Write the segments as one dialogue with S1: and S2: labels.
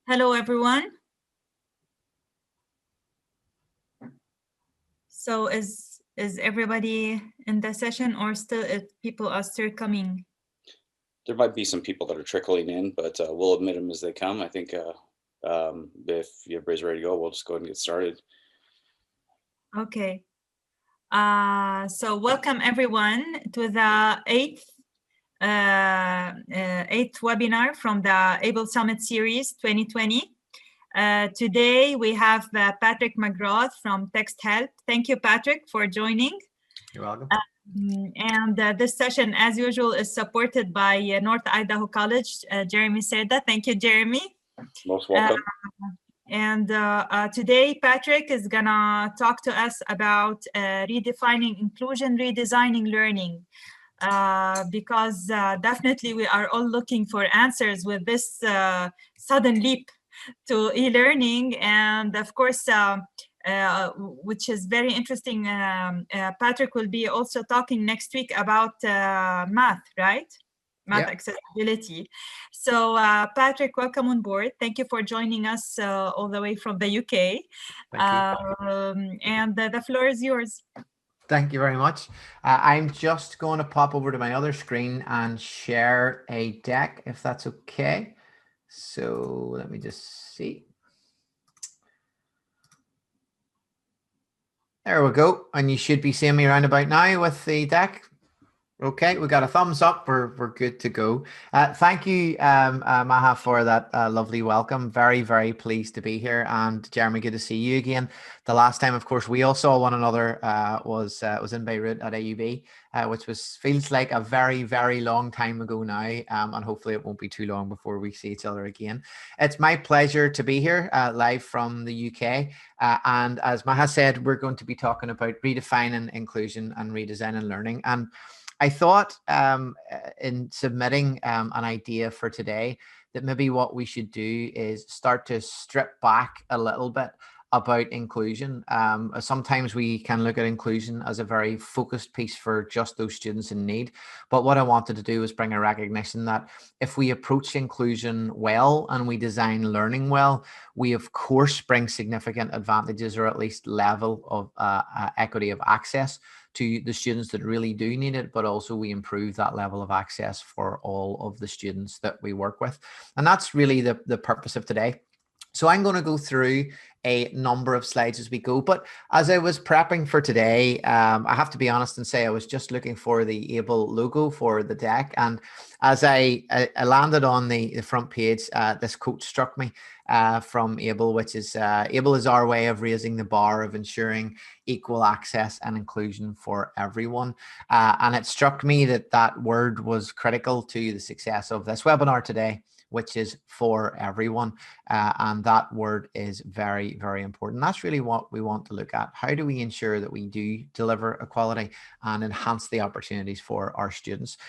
S1: Hello, everyone. So is everybody in the session, or still people are still coming?
S2: There might be some people that are trickling in, but we'll admit them as they come. I think if everybody's ready to go, we'll just go ahead and get started.
S1: Okay. So welcome everyone to the eighth webinar from the AUB Summit Series 2020. Today we have Patrick McGrath from Text Help. Thank you, Patrick, for joining.
S3: You're welcome.
S1: And this session, as usual, is supported by North Idaho College, Jeremy Seda. Thank you, Jeremy.
S2: Most welcome.
S1: Today, Patrick is gonna talk to us about redefining inclusion, redesigning learning. Because definitely we are all looking for answers with this sudden leap to e-learning, and of course, which is very interesting. Patrick will be also talking next week about math, right? Math accessibility. So Patrick, welcome on board. Thank you for joining us all the way from the UK. And the floor is yours.
S3: Thank you very much. I'm just going to pop over to my other screen and share a deck, if that's okay. So let me just see. There we go. And you should be seeing me around about now with the deck. Okay, we got a thumbs up. We're good to go. Thank you, Maha, for that lovely welcome. Very, very pleased to be here. And Jeremy, good to see you again. The last time, of course, we all saw one another was in Beirut at AUB, which feels like a very, very long time ago now. And hopefully it won't be too long before we see each other again. It's my pleasure to be here live from the UK. And as Maha said, we're going to be talking about redefining inclusion and redesigning learning. And I thought in submitting an idea for today that maybe what we should do is start to strip back a little bit about inclusion. Sometimes we can look at inclusion as a very focused piece for just those students in need. But what I wanted to do was bring a recognition that if we approach inclusion well and we design learning well, we of course bring significant advantages, or at least level of equity of access to the students that really do need it, but also we improve that level of access for all of the students that we work with. And that's really the purpose of today. So I'm going to go through a number of slides as we go. But as I was prepping for today, I have to be honest and say I was just looking for the AUB logo for the deck. And as I landed on the front page, this quote struck me from AUB, which is, AUB is our way of raising the bar of ensuring equal access and inclusion for everyone. And it struck me that that word was critical to the success of this webinar today, which is for everyone. And that word is very, very important. That's really what we want to look at. How do we ensure that we do deliver equality and enhance the opportunities for our students?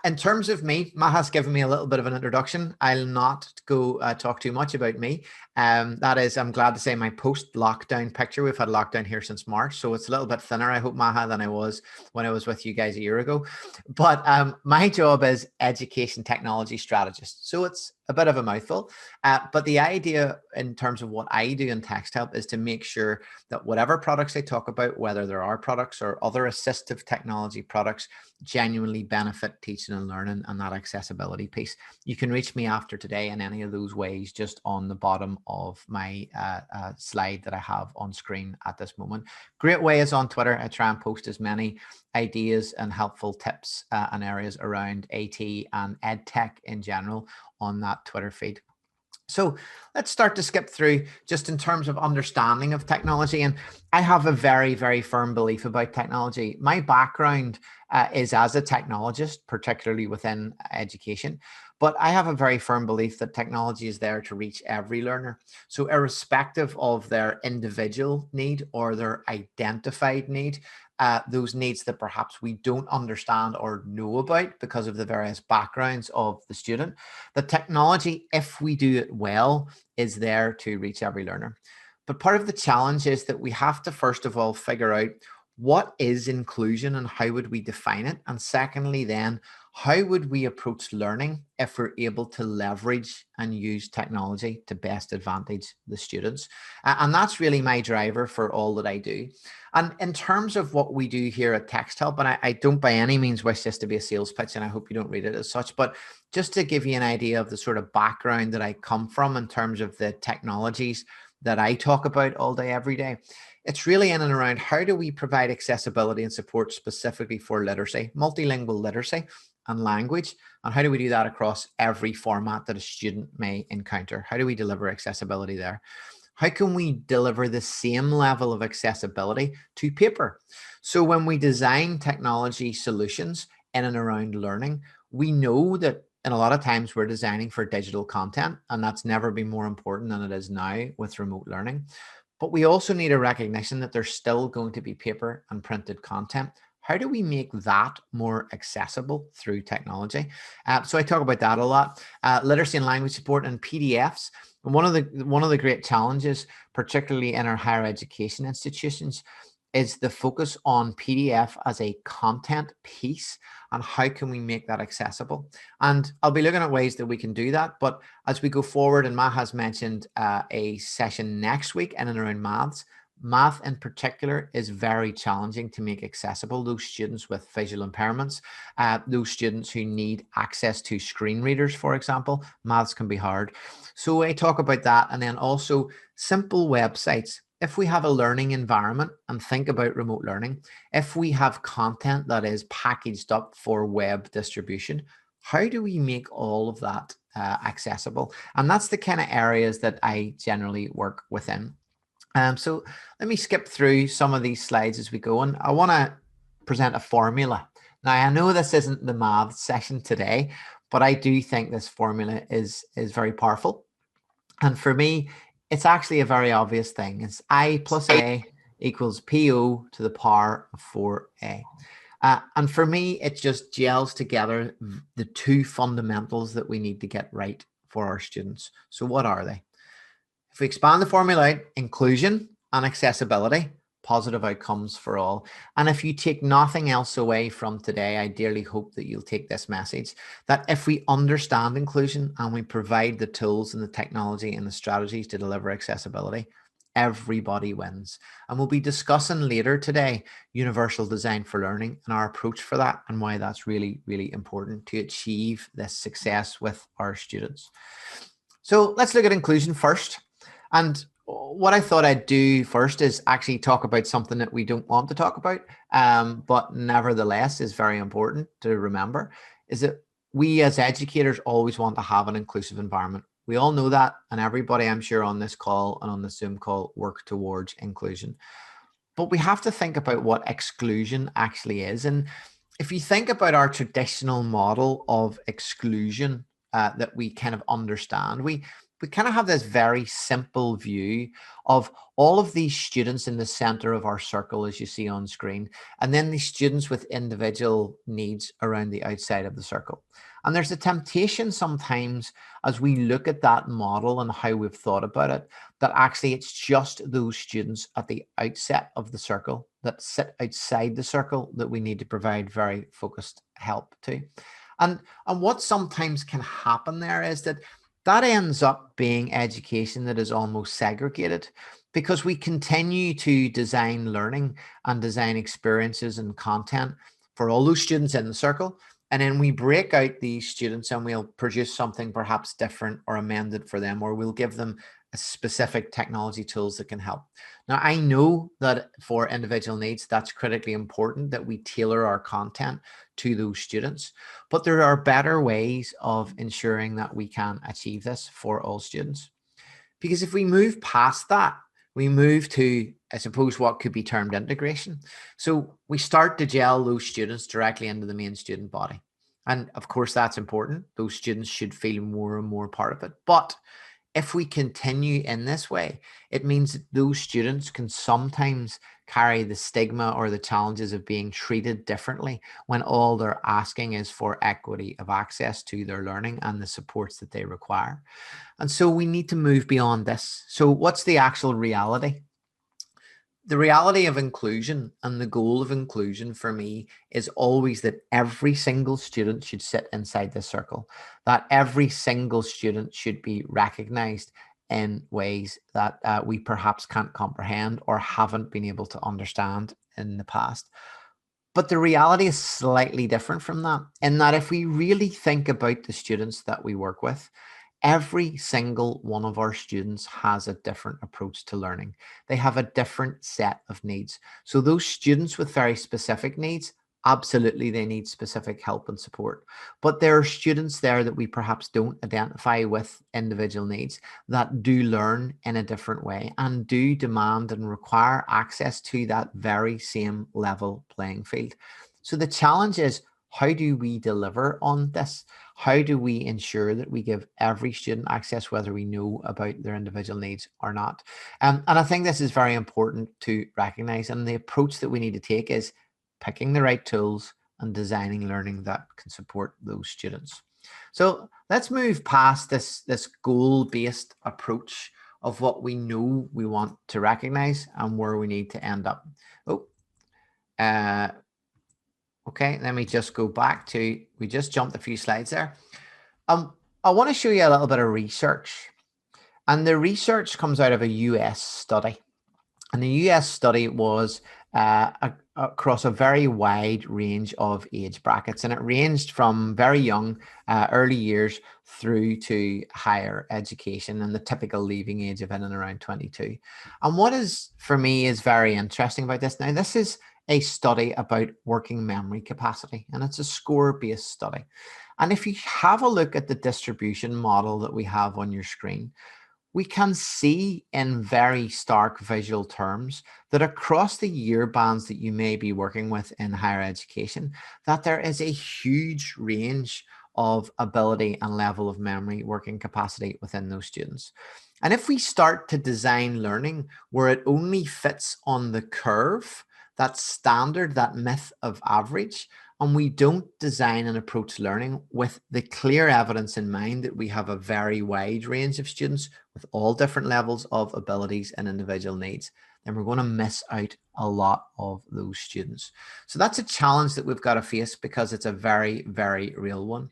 S3: In terms of me, Maha's given me a little bit of an introduction. I'll not go talk too much about me. That is, I'm glad to say, my post-lockdown picture. We've had lockdown here since March, so it's a little bit thinner, I hope, Maha, than I was when I was with you guys a year ago. But my job is education technology strategist. So it's a bit of a mouthful, but the idea in terms of what I do in Text Help is to make sure that whatever products I talk about, whether there are products or other assistive technology products, genuinely benefit teaching and learning and that accessibility piece. You can reach me after today in any of those ways, just on the bottom of my slide that I have on screen at this moment. Great way is on Twitter. I try and post as many ideas and helpful tips and areas around AT and EdTech in general on that Twitter feed. So let's start to skip through just in terms of understanding of technology. And I have a very, very firm belief about technology. My background is as a technologist, particularly within education. But I have a very firm belief that technology is there to reach every learner. So irrespective of their individual need or their identified need, those needs that perhaps we don't understand or know about because of the various backgrounds of the student, the technology, if we do it well, is there to reach every learner. But part of the challenge is that we have to, first of all, figure out what is inclusion and how would we define it? And secondly, then, how would we approach learning if we're able to leverage and use technology to best advantage the students? And that's really my driver for all that I do. And in terms of what we do here at TextHelp, and I don't by any means wish this to be a sales pitch, and I hope you don't read it as such, but just to give you an idea of the sort of background that I come from in terms of the technologies that I talk about all day, every day, it's really in and around how do we provide accessibility and support specifically for literacy, multilingual literacy and language, and how do we do that across every format that a student may encounter? How do we deliver accessibility there? How can we deliver the same level of accessibility to paper? So when we design technology solutions in and around learning, we know that and a lot of times we're designing for digital content, and that's never been more important than it is now with remote learning. But we also need a recognition that there's still going to be paper and printed content. How do we make that more accessible through technology? So I talk about that a lot. Literacy and language support and PDFs. And one of the great challenges, particularly in our higher education institutions, is the focus on PDF as a content piece and how can we make that accessible. And I'll be looking at ways that we can do that. But as we go forward, and Matt has mentioned a session next week in and around maths. Math in particular is very challenging to make accessible. Those students with visual impairments, those students who need access to screen readers, for example, maths can be hard. So I talk about that. And then also simple websites. If we have a learning environment and think about remote learning, if we have content that is packaged up for web distribution, how do we make all of that accessible? And that's the kind of areas that I generally work within. So let me skip through some of these slides as we go. And I want to present a formula. Now, I know this isn't the math session today, but I do think this formula is very powerful. And for me, it's actually a very obvious thing. It's I plus A equals PO to the power of 4A. And for me, it just gels together the two fundamentals that we need to get right for our students. So what are they? If we expand the formula out, inclusion and accessibility, positive outcomes for all. And if you take nothing else away from today, I dearly hope that you'll take this message, that if we understand inclusion and we provide the tools and the technology and the strategies to deliver accessibility, everybody wins. And we'll be discussing later today, universal design for learning and our approach for that and why that's really, really important to achieve this success with our students. So let's look at inclusion first. And what I thought I'd do first is actually talk about something that we don't want to talk about, but nevertheless is very important to remember, is that we as educators always want to have an inclusive environment. We all know that, and everybody I'm sure on this call and on the Zoom call work towards inclusion. But we have to think about what exclusion actually is. And if you think about our traditional model of exclusion that we kind of understand, we kind of have this very simple view of all of these students in the center of our circle, as you see on screen, and then the students with individual needs around the outside of the circle. And there's a temptation sometimes as we look at that model and how we've thought about it, that actually it's just those students at the outset of the circle that sit outside the circle that we need to provide very focused help to. And what sometimes can happen there is that ends up being education that is almost segregated, because we continue to design learning and design experiences and content for all those students in the circle. And then we break out these students and we'll produce something perhaps different or amended for them, or we'll give them a specific technology tools that can help. Now, I know that for individual needs, that's critically important that we tailor our content to those students, but there are better ways of ensuring that we can achieve this for all students. Because if we move past that, we move to, I suppose, what could be termed integration. So we start to gel those students directly into the main student body. And of course, that's important. Those students should feel more and more part of it. But if we continue in this way, it means that those students can sometimes carry the stigma or the challenges of being treated differently when all they're asking is for equity of access to their learning and the supports that they require. And so we need to move beyond this. So what's the actual reality? The reality of inclusion and the goal of inclusion for me is always that every single student should sit inside this circle, that every single student should be recognized in ways that we perhaps can't comprehend or haven't been able to understand in the past. But the reality is slightly different from that, in that if we really think about the students that we work with, every single one of our students has a different approach to learning. They have a different set of needs. So those students with very specific needs, absolutely they need specific help and support. But there are students there that we perhaps don't identify with individual needs that do learn in a different way and do demand and require access to that very same level playing field. So the challenge is, how do we deliver on this? How do we ensure that we give every student access, whether we know about their individual needs or not? And I think this is very important to recognize. And the approach that we need to take is picking the right tools and designing learning that can support those students. So let's move past this goal-based approach of what we know we want to recognize and where we need to end up. Okay, let me just go back to, we just jumped a few slides there. I want to show you a little bit of research. And the research comes out of a US study. And the US study was across a very wide range of age brackets. And it ranged from very young, early years, through to higher education and the typical leaving age of in and around 22. And what is, for me, is very interesting about this. Now, this is a study about working memory capacity, and it's a score-based study. And if you have a look at the distribution model that we have on your screen, we can see in very stark visual terms that across the year bands that you may be working with in higher education, that there is a huge range of ability and level of memory working capacity within those students. And if we start to design learning where it only fits on the curve, that standard, that myth of average, and we don't design and approach learning with the clear evidence in mind that we have a very wide range of students with all different levels of abilities and individual needs, then we're going to miss out a lot of those students. So that's a challenge that we've got to face because it's a very, very real one.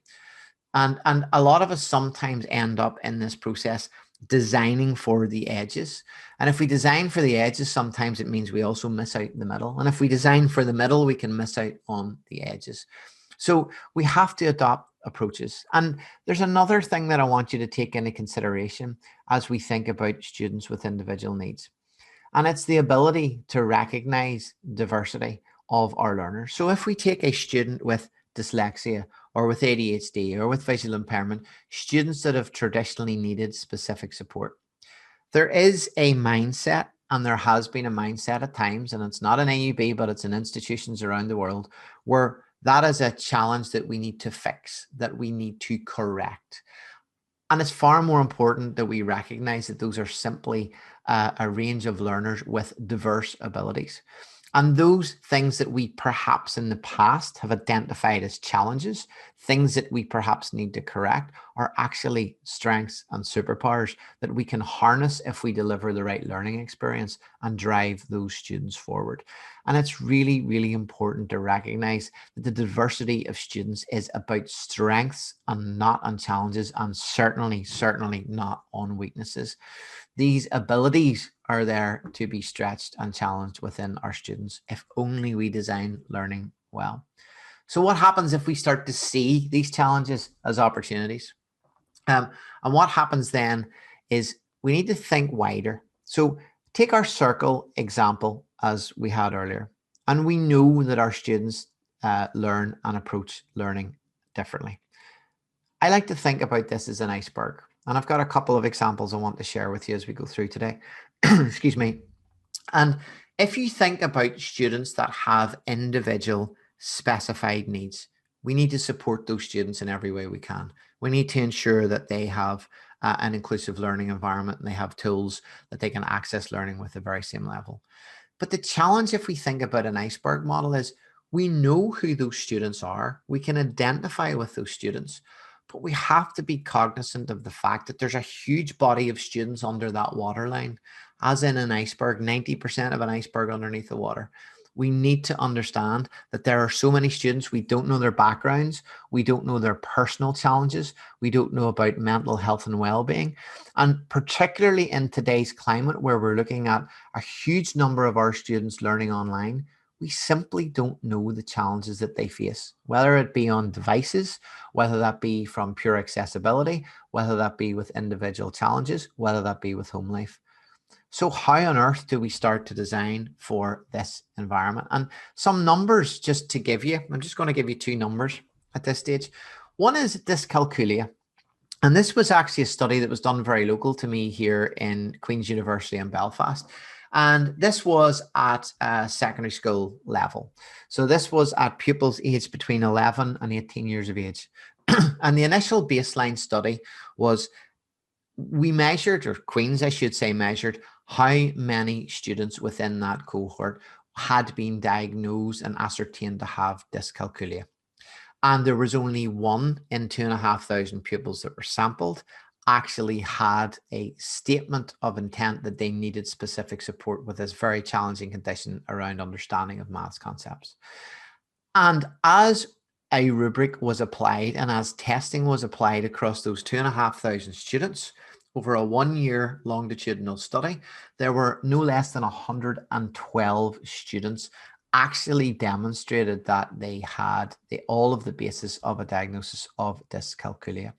S3: And a lot of us sometimes end up in this process designing for the edges. And if we design for the edges, sometimes it means we also miss out the middle. And if we design for the middle, we can miss out on the edges. So we have to adopt approaches. And there's another thing that I want you to take into consideration as we think about students with individual needs. And it's the ability to recognize diversity of our learners. So if we take a student with dyslexia or with ADHD or with visual impairment, students that have traditionally needed specific support, there is a mindset, and there has been a mindset at times, and it's not an AUB, but it's in institutions around the world, where that is a challenge that we need to fix, that we need to correct. And it's far more important that we recognize that those are simply a range of learners with diverse abilities. And those things that we perhaps in the past have identified as challenges, things that we perhaps need to correct, are actually strengths and superpowers that we can harness if we deliver the right learning experience and drive those students forward. And it's really, really important to recognize that the diversity of students is about strengths and not on challenges, and certainly not on weaknesses. These abilities are there to be stretched and challenged within our students if only we design learning well. So what happens if we start to see these challenges as opportunities? And what happens then is we need to think wider. So take our circle example as we had earlier, and we know that our students learn and approach learning differently. I like to think about this as an iceberg. And I've got a couple of examples I want to share with you as we go through today. Excuse me. And if you think about students that have individual specified needs, we need to support those students in every way we can. We need to ensure that they have an inclusive learning environment and they have tools that they can access learning with the very same level. But the challenge, if we think about an iceberg model, is we know who those students are. We can identify with those students. but we have to be cognizant of the fact that there's a huge body of students under that waterline, as in an iceberg, 90% of an iceberg underneath the water. We need to understand that there are so many students, we don't know their backgrounds, we don't know their personal challenges, we don't know about mental health and well-being. And particularly in today's climate, where we're looking at a huge number of our students learning online, we simply don't know the challenges that they face, whether it be on devices, whether that be from pure accessibility, whether that be with individual challenges, whether that be with home life. So how on earth do we start to design for this environment? And some numbers just to give you, I'm just going to give you 2 numbers at this stage. One is Dyscalculia. And this was actually a study that was done very local to me here in Queen's University in Belfast. And this was at secondary school level. So this was at pupils aged between 11 and 18 years of age. And the initial baseline study was, we measured, or Queen's I should say measured, how many students within that cohort had been diagnosed and ascertained to have dyscalculia. And there was only 1 in 2,500 pupils that were sampled actually had a statement of intent that they needed specific support with this very challenging condition around understanding of maths concepts. And as a rubric was applied and as testing was applied across those 2,500 students, over a 1-year longitudinal study, there were no less than 112 students actually demonstrated that they had all of the basis of a diagnosis of dyscalculia.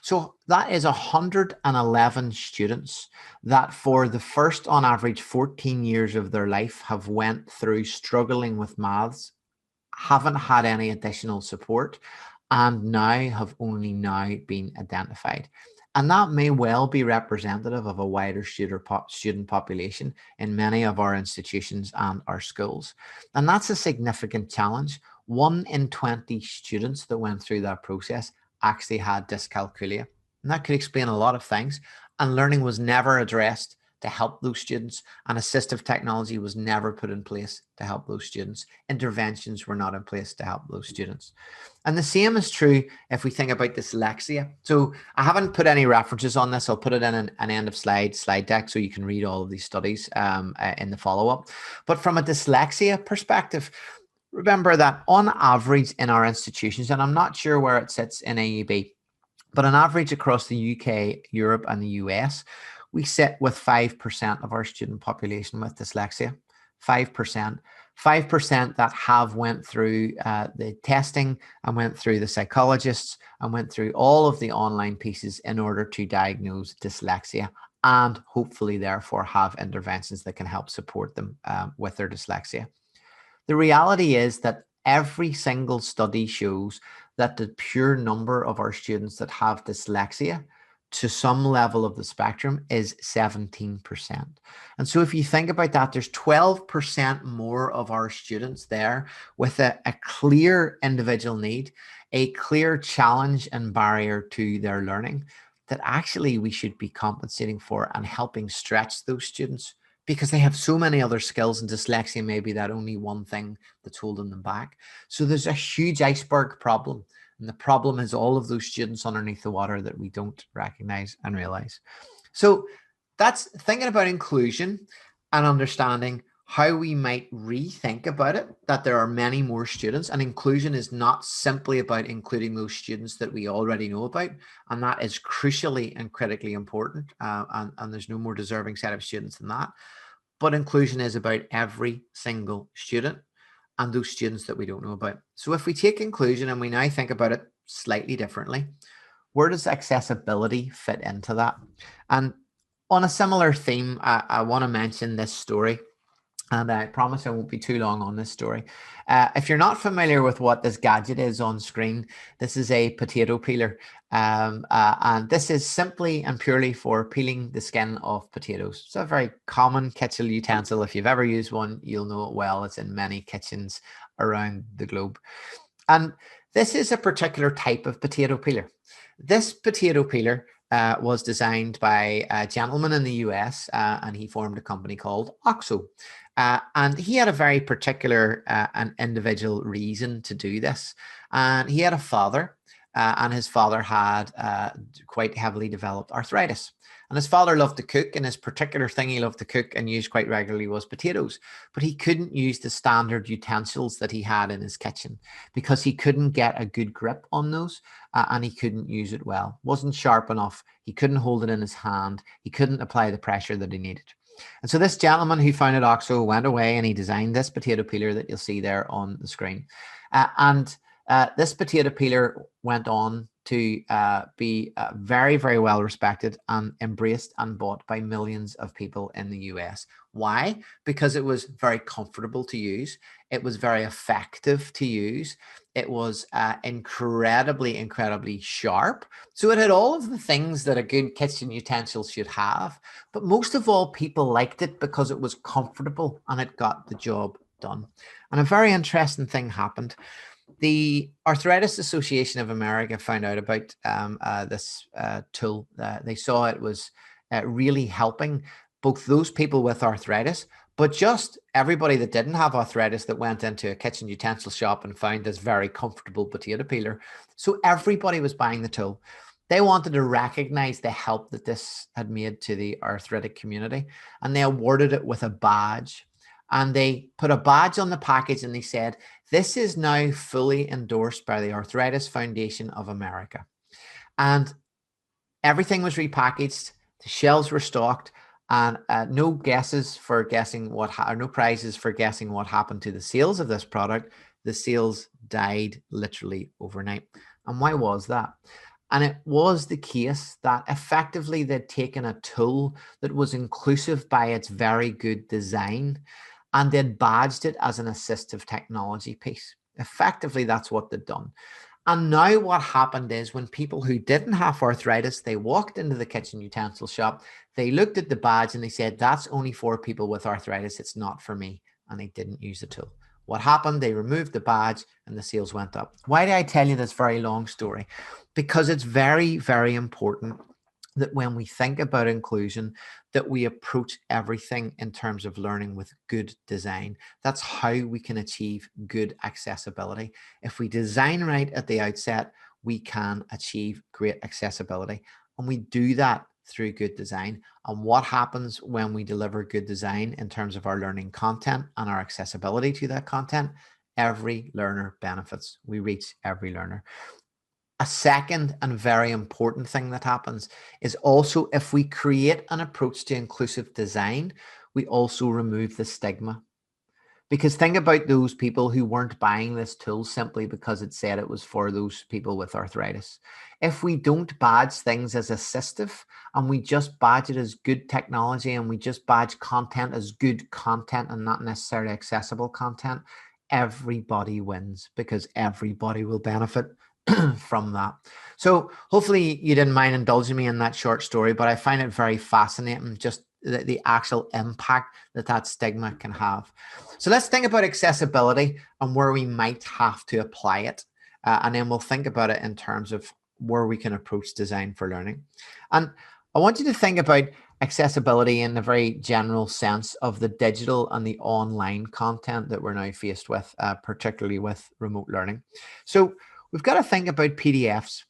S3: So that is 111 students that for the first, on average, 14 years of their life have went through struggling with maths, haven't had any additional support, and now have only now been identified. And that may well be representative of a wider student population in many of our institutions and our schools. And that's a significant challenge. 1 in 20 students that went through that process actually had dyscalculia. And that could explain a lot of things. And learning was never addressed to help those students, and assistive technology was never put in place to help those students. Interventions were not in place to help those students. And the same is true if we think about dyslexia. So I haven't put any references on this. I'll put it in an end of slide deck so you can read all of these studies in the follow-up. But from a dyslexia perspective, remember that on average in our institutions, and I'm not sure where it sits in AUB, but on average across the UK, Europe, and the US, we sit with 5% of our student population with dyslexia. 5% that have went through the testing and went through the psychologists and went through all of the online pieces in order to diagnose dyslexia, and hopefully therefore have interventions that can help support them with their dyslexia. The reality is that every single study shows that the pure number of our students that have dyslexia to some level of the spectrum is 17%. And so if you think about that, there's 12% more of our students there with a clear individual need, a clear challenge and barrier to their learning that actually we should be compensating for and helping stretch those students, because they have so many other skills, and dyslexia may be that only one thing that's holding them back. So there's a huge iceberg problem. And the problem is all of those students underneath the water that we don't recognize and realize. So that's thinking about inclusion and understanding how we might rethink about it, that there are many more students, and inclusion is not simply about including those students that we already know about. And that is crucially and critically important. And there's no more deserving set of students than that. But inclusion is about every single student and those students that we don't know about. So if we take inclusion and we now think about it slightly differently, where does accessibility fit into that? And on a similar theme, I want to mention this story, and I promise I won't be too long on this story. If you're not familiar with what this gadget is on screen, this is a potato peeler. And this is simply and purely for peeling the skin of potatoes. It's a very common kitchen utensil. If you've ever used one, you'll know it well. It's in many kitchens around the globe. And this is a particular type of potato peeler. This potato peeler was designed by a gentleman in the US, and he formed a company called Oxo. And he had a very particular and individual reason to do this. And he had a father and his father had quite heavily developed arthritis. And his father loved to cook, and his particular thing he loved to cook and use quite regularly was potatoes. But he couldn't use the standard utensils that he had in his kitchen because he couldn't get a good grip on those, and he couldn't use it well. Wasn't sharp enough. He couldn't hold it in his hand. He couldn't apply the pressure that he needed. And so this gentleman who founded OXO went away and he designed this potato peeler that you'll see there on the screen. This potato peeler went on to be very, very well respected and embraced and bought by millions of people in the US. Why? Because it was very comfortable to use. It was very effective to use. It was incredibly, incredibly sharp. So it had all of the things that a good kitchen utensil should have. But most of all, people liked it because it was comfortable and it got the job done. And a very interesting thing happened. The Arthritis Association of America found out about this tool. They saw it was really helping both those people with arthritis, but just everybody that didn't have arthritis that went into a kitchen utensil shop and found this very comfortable potato peeler. So everybody was buying the tool. They wanted to recognize the help that this had made to the arthritic community, and they awarded it with a badge. And they put a badge on the package and they said, this is now fully endorsed by the Arthritis Foundation of America. And everything was repackaged, the shelves were stocked, and no guesses for guessing no prizes for guessing what happened to the sales of this product. The sales died literally overnight. And why was that? And it was the case that effectively they'd taken a tool that was inclusive by its very good design, and they'd badged it as an assistive technology piece. Effectively, that's what they'd done. And now what happened is when people who didn't have arthritis, they walked into the kitchen utensil shop, they looked at the badge and they said, that's only for people with arthritis. It's not for me. And they didn't use the tool. What happened? They removed the badge and the sales went up. Why do I tell you this very long story? Because it's very, very important that when we think about inclusion, that we approach everything in terms of learning with good design. That's how we can achieve good accessibility. If we design right at the outset, we can achieve great accessibility. And we do that through good design. And what happens when we deliver good design in terms of our learning content and our accessibility to that content? Every learner benefits. We reach every learner. A second and very important thing that happens is also if we create an approach to inclusive design, we also remove the stigma. Because think about those people who weren't buying this tool simply because it said it was for those people with arthritis. If we don't badge things as assistive and we just badge it as good technology and we just badge content as good content and not necessarily accessible content, everybody wins because everybody will benefit from that. So hopefully you didn't mind indulging me in that short story, but I find it very fascinating, just the actual impact that stigma can have. So let's think about accessibility and where we might have to apply it. And then we'll think about it in terms of where we can approach design for learning. And I want you to think about accessibility in a very general sense of the digital and the online content that we're now faced with, particularly with remote learning. So we've got to think about PDFs,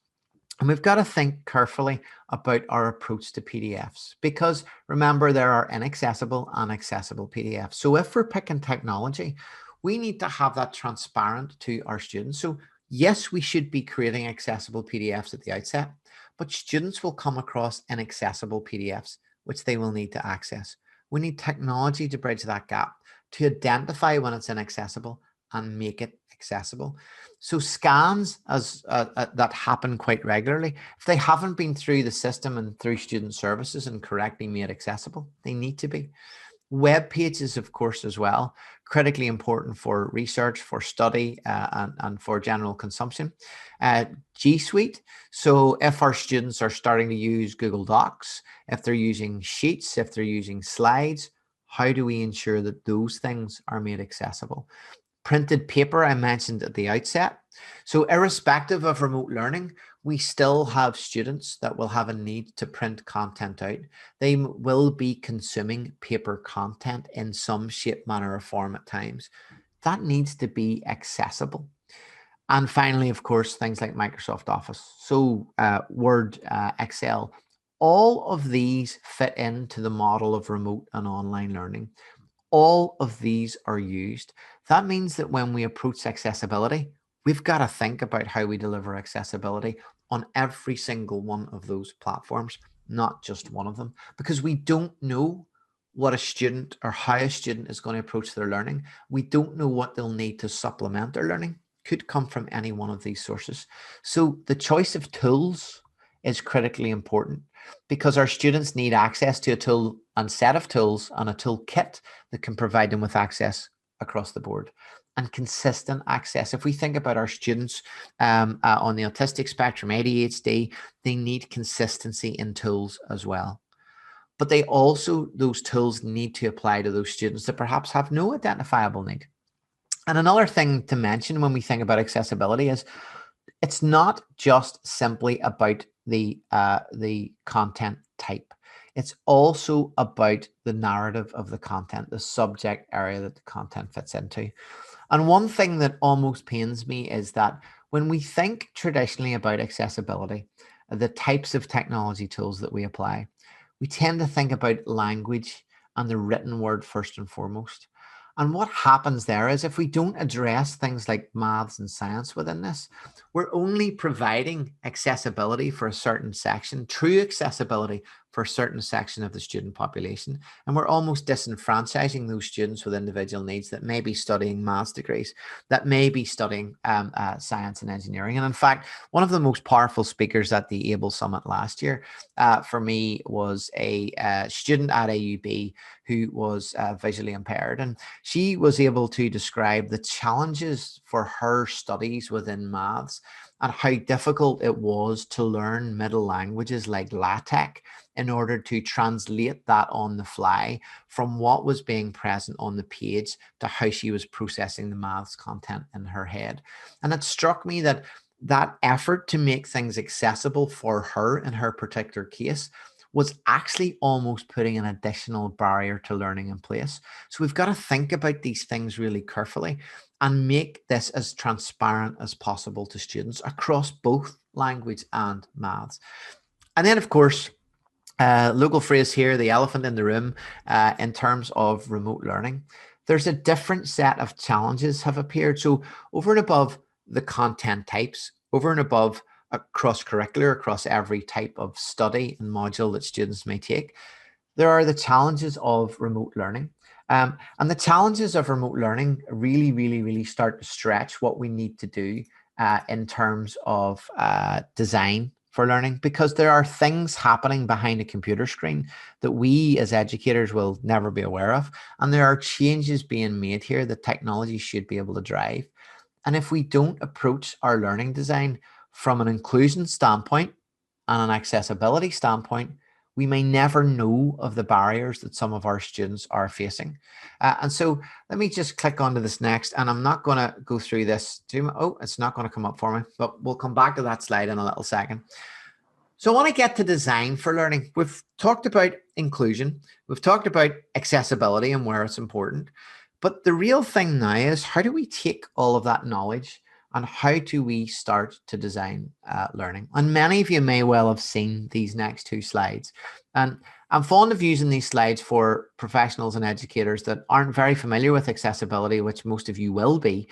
S3: and we've got to think carefully about our approach to PDFs, because remember, there are inaccessible and accessible PDFs. So if we're picking technology, we need to have that transparent to our students. So yes, we should be creating accessible PDFs at the outset, but students will come across inaccessible PDFs, which they will need to access. We need technology to bridge that gap, to identify when it's inaccessible and make it accessible. So scans that happen quite regularly, if they haven't been through the system and through student services and correctly made accessible, they need to be. Web pages, of course, as well, critically important for research, for study, and for general consumption. G Suite, so if our students are starting to use Google Docs, if they're using Sheets, if they're using slides, how do we ensure that those things are made accessible? Printed paper, I mentioned at the outset. So irrespective of remote learning, we still have students that will have a need to print content out. They will be consuming paper content in some shape, manner, or form at times. That needs to be accessible. And finally, of course, things like Microsoft Office, so Word, Excel, all of these fit into the model of remote and online learning. All of these are used. That means that when we approach accessibility, we've got to think about how we deliver accessibility on every single one of those platforms, not just one of them, because we don't know what a student or how a student is going to approach their learning. We don't know what they'll need to supplement their learning. Could come from any one of these sources. So the choice of tools is critically important, because our students need access to a tool and set of tools and a toolkit that can provide them with access across the board and consistent access. If we think about our students on the autistic spectrum, ADHD, they need consistency in tools as well. But they also, those tools need to apply to those students that perhaps have no identifiable need. And another thing to mention when we think about accessibility is it's not just simply about the content type. It's also about the narrative of the content, the subject area that the content fits into. And one thing that almost pains me is that when we think traditionally about accessibility, the types of technology tools that we apply, we tend to think about language and the written word first and foremost. And what happens there is if we don't address things like maths and science within this, we're only providing accessibility for a certain section, true accessibility for a certain section of the student population. And we're almost disenfranchising those students with individual needs that may be studying maths degrees, that may be studying science and engineering. And in fact, one of the most powerful speakers at the AUB Summit last year for me was a student at AUB who was visually impaired. And she was able to describe the challenges for her studies within maths and how difficult it was to learn middle languages like LaTeX in order to translate that on the fly from what was being present on the page to how she was processing the maths content in her head. And it struck me that that effort to make things accessible for her in her particular case was actually almost putting an additional barrier to learning in place. So we've got to think about these things really carefully and make this as transparent as possible to students across both language and maths. And then, of course, local phrase here, the elephant in the room, in terms of remote learning, there's a different set of challenges have appeared. So over and above the content types, over and above cross-curricular, across every type of study and module that students may take, there are the challenges of remote learning. And the challenges of remote learning really start to stretch what we need to do in terms of design for learning, because there are things happening behind a computer screen that we as educators will never be aware of. And there are changes being made here that technology should be able to drive. And if we don't approach our learning design from an inclusion standpoint and an accessibility standpoint, we may never know of the barriers that some of our students are facing. And so let me just click onto this next, and I'm not going to go through this. Oh, it's not going to come up for me, but we'll come back to that slide in a little second. So I want to get to design for learning. We've talked about inclusion. We've talked about accessibility and where it's important. But the real thing now is, how do we take all of that knowledge and how do we start to design learning? And many of you may well have seen these next two slides. And I'm fond of using these slides for professionals and educators that aren't very familiar with accessibility, which most of you will be.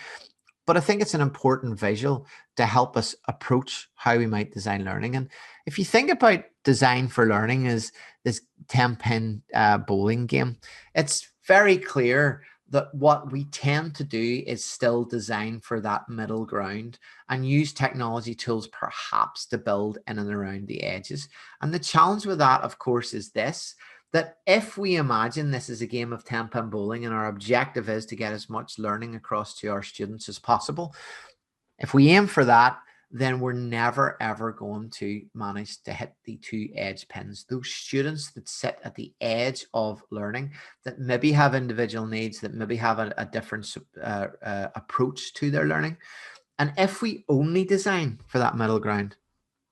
S3: But I think it's an important visual to help us approach how we might design learning. And if you think about design for learning as this 10-pin bowling game, it's very clear that what we tend to do is still design for that middle ground and use technology tools perhaps to build in and around the edges. And the challenge with that, of course, is this, that if we imagine this is a game of 10-pin bowling and our objective is to get as much learning across to our students as possible, if we aim for that, then we're never, ever going to manage to hit the two edge pins. Those students that sit at the edge of learning, that maybe have individual needs, that maybe have a different approach to their learning. And if we only design for that middle ground,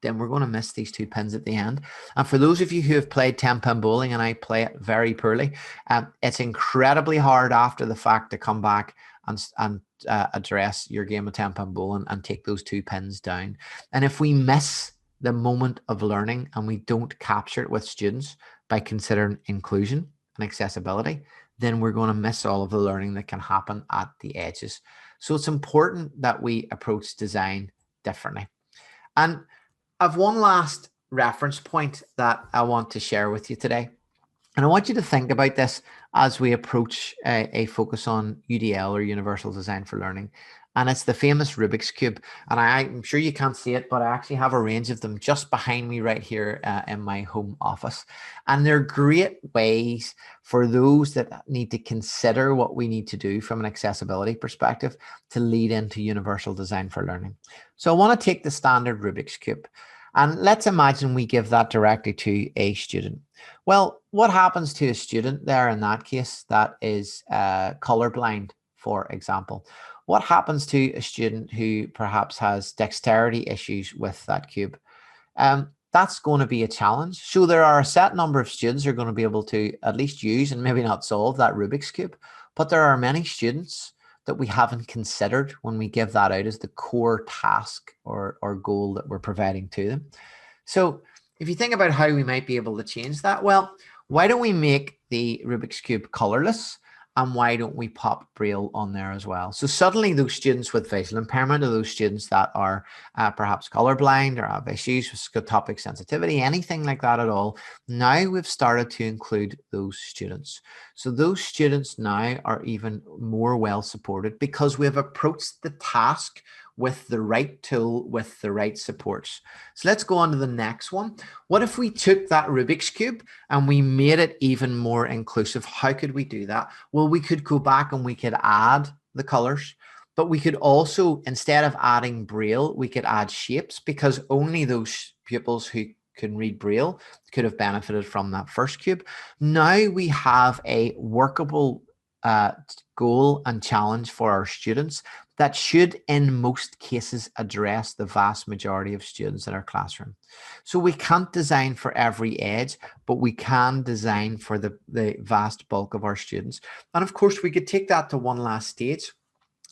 S3: then we're going to miss these two pins at the end. And for those of you who have played 10-pin bowling, and I play it very poorly, it's incredibly hard after the fact to come back and address your game of 10-pin bowling and take those 2 pins down. And if we miss the moment of learning and we don't capture it with students by considering inclusion and accessibility, then we're going to miss all of the learning that can happen at the edges. So it's important that we approach design differently. And I've one last reference point that I want to share with you today. And I want you to think about this as we approach a focus on UDL, or Universal Design for Learning. And it's the famous Rubik's Cube. And I'm sure you can't see it, but I actually have a range of them just behind me right here in my home office. And they're great ways for those that need to consider what we need to do from an accessibility perspective to lead into Universal Design for Learning. So I want to take the standard Rubik's Cube. And let's imagine we give that directly to a student. Well, what happens to a student there in that case that is colorblind, for example? What happens to a student who perhaps has dexterity issues with that cube? That's going to be a challenge. So there are a set number of students who are going to be able to at least use and maybe not solve that Rubik's Cube. But there are many students that we haven't considered when we give that out as the core task or goal that we're providing to them. So if you think about how we might be able to change that, well, why don't we make the Rubik's Cube colorless? And why don't we pop Braille on there as well? So suddenly those students with visual impairment, or those students that are perhaps colorblind or have issues with scotopic sensitivity, anything like that at all, now we've started to include those students. So those students now are even more well supported because we've approached the task with the right tool, with the right supports. So let's go on to the next one. What if we took that Rubik's Cube and we made it even more inclusive? How could we do that? Well, we could go back and we could add the colors, but we could also, instead of adding Braille, we could add shapes, because only those pupils who can read Braille could have benefited from that first cube. Now we have a workable goal and challenge for our students that should in most cases address the vast majority of students in our classroom. So we can't design for every age, but we can design for the vast bulk of our students. And of course, we could take that to one last stage.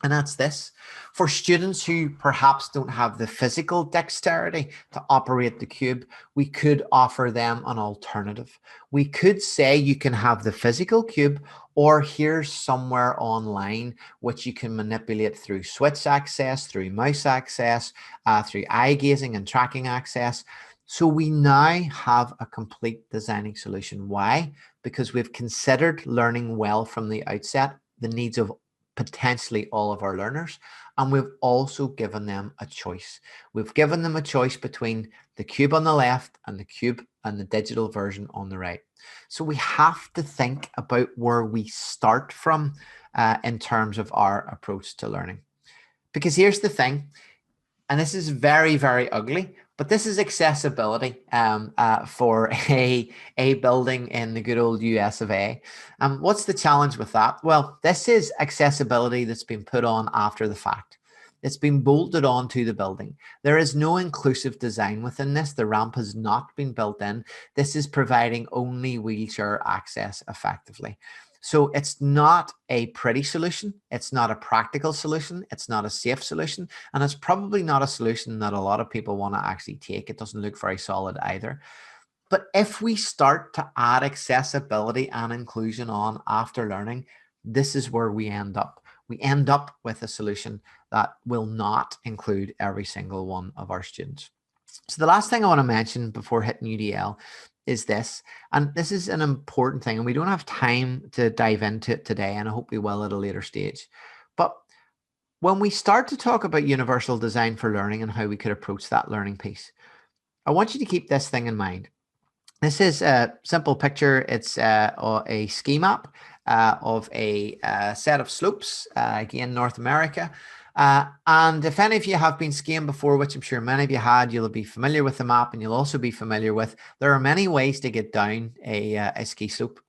S3: And that's this. For students who perhaps don't have the physical dexterity to operate the cube, we could offer them an alternative. We could say you can have the physical cube, or here's somewhere online which you can manipulate through switch access, through mouse access, through eye gazing and tracking access. So we now have a complete designing solution. Why? Because we've considered learning well from the outset, the needs of potentially all of our learners, and we've also given them a choice. We've given them a choice between the cube on the left and the cube and the digital version on the right. So we have to think about where we start from in terms of our approach to learning. Because here's the thing, and this is very, very ugly, but this is accessibility for a building in the good old US of A. What's the challenge with that? Well, this is accessibility that's been put on after the fact. It's been bolted onto the building. There is no inclusive design within this. The ramp has not been built in. This is providing only wheelchair access effectively. So it's not a pretty solution. It's not a practical solution. It's not a safe solution. And it's probably not a solution that a lot of people want to actually take. It doesn't look very solid either. But if we start to add accessibility and inclusion on after learning, this is where we end up. We end up with a solution that will not include every single one of our students. So the last thing I want to mention before hitting UDL is this, and this is an important thing, and we don't have time to dive into it today, and I hope we will at a later stage. But when we start to talk about universal design for learning and how we could approach that learning piece, I want you to keep this thing in mind. This is a simple picture. It's a ski map of a set of slopes, again, North America. And if any of you have been skiing before, which I'm sure many of you had, you'll be familiar with the map, and you'll also be familiar with, there are many ways to get down a ski slope.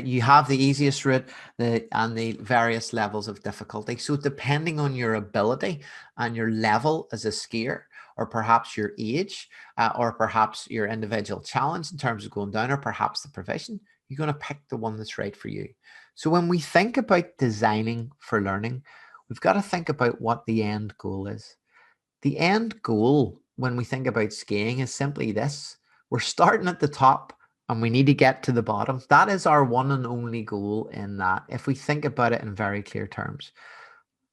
S3: You have the easiest route and the various levels of difficulty. So depending on your ability and your level as a skier, or perhaps your age, or perhaps your individual challenge in terms of going down, or perhaps the provision, you're going to pick the one that's right for you. So when we think about designing for learning, we've got to think about what the end goal is. The end goal when we think about skiing is simply this. We're starting at the top and we need to get to the bottom. That is our one and only goal in that, if we think about it in very clear terms.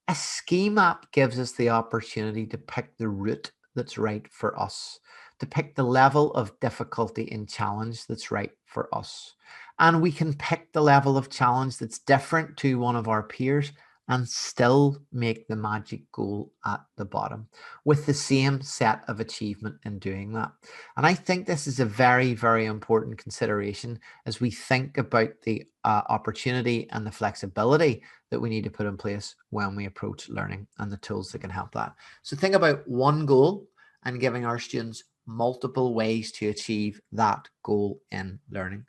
S3: A ski map gives us the opportunity to pick the route that's right for us, to pick the level of difficulty and challenge that's right for us. And we can pick the level of challenge that's different to one of our peers and still make the magic goal at the bottom with the same set of achievement in doing that. And I think this is a very, very important consideration as we think about the opportunity and the flexibility that we need to put in place when we approach learning and the tools that can help that. So think about one goal and giving our students multiple ways to achieve that goal in learning.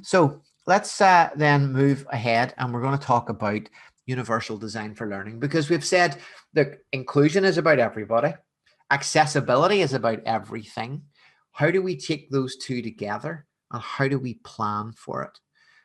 S3: So let's then move ahead, and we're going to talk about universal design for learning, because we've said that inclusion is about everybody, accessibility is about everything. How do we take those two together, and how do we plan for it?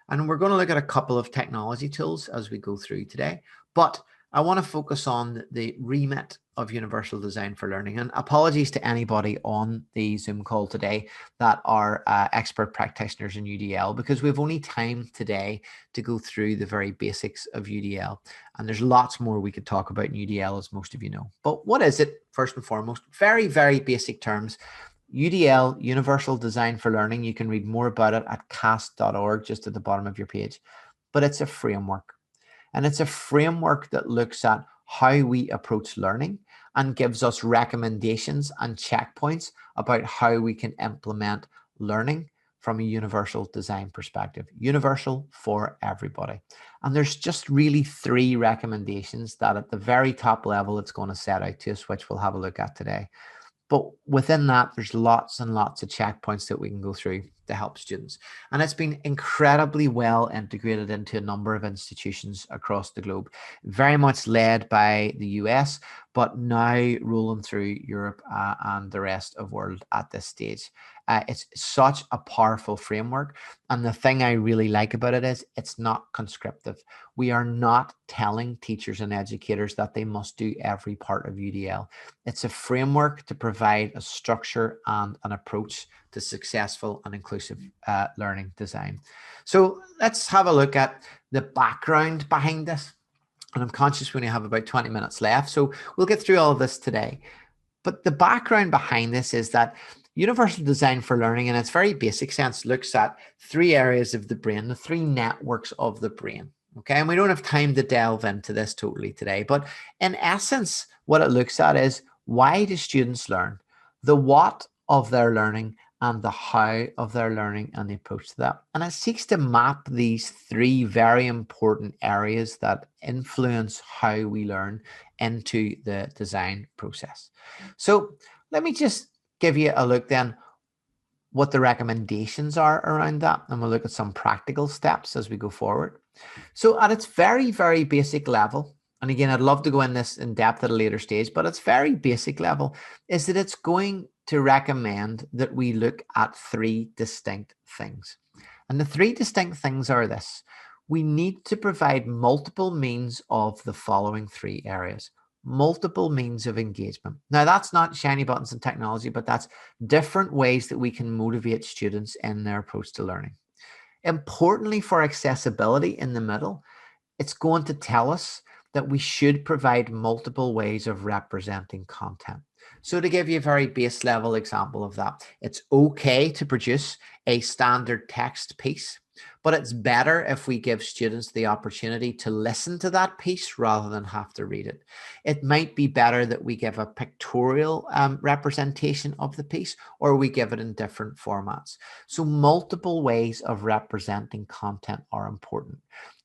S3: And we're going to look at a couple of technology tools as we go through today, but I want to focus on the remit of universal design for learning. And apologies to anybody on the Zoom call today that are expert practitioners in UDL, because we've only time today to go through the very basics of UDL. And there's lots more we could talk about in UDL, as most of you know. But what is it, first and foremost? Very, very basic terms. UDL, Universal Design for Learning. You can read more about it at cast.org, just at the bottom of your page. But it's a framework. And it's a framework that looks at how we approach learning and gives us recommendations and checkpoints about how we can implement learning from a universal design perspective. Universal for everybody. And there's just really 3 recommendations that at the very top level it's going to set out to us, which we'll have a look at today. But within that, there's lots and lots of checkpoints that we can go through to help students. And it's been incredibly well integrated into a number of institutions across the globe, very much led by the US, but now rolling through Europe and the rest of the world at this stage. It's such a powerful framework. And the thing I really like about it is it's not conscriptive. We are not telling teachers and educators that they must do every part of UDL. It's a framework to provide a structure and an approach to successful and inclusive learning design. So let's have a look at the background behind this. And I'm conscious we only have about 20 minutes left, so we'll get through all of this today. But the background behind this is that universal design for learning, in its very basic sense, looks at 3 areas of the brain, the 3 networks of the brain. Okay, and we don't have time to delve into this totally today, but in essence, what it looks at is, why do students learn? The what of their learning and the how of their learning and the approach to that. And it seeks to map these 3 very important areas that influence how we learn into the design process. So let me just give you a look then what the recommendations are around that, and we'll look at some practical steps as we go forward. So at its very, very basic level, and again, I'd love to go in this in depth at a later stage, but its very basic level is that it's going to recommend that we look at 3 distinct things. And the 3 distinct things are this: we need to provide multiple means of the following 3 areas. Multiple means of engagement. Now, that's not shiny buttons and technology, but that's different ways that we can motivate students in their approach to learning. Importantly, for accessibility in the middle, it's going to tell us that we should provide multiple ways of representing content. So to give you a very base level example of that, it's okay to produce a standard text piece, but it's better if we give students the opportunity to listen to that piece rather than have to read it. It might be better that we give a pictorial representation of the piece, or we give it in different formats. So multiple ways of representing content are important.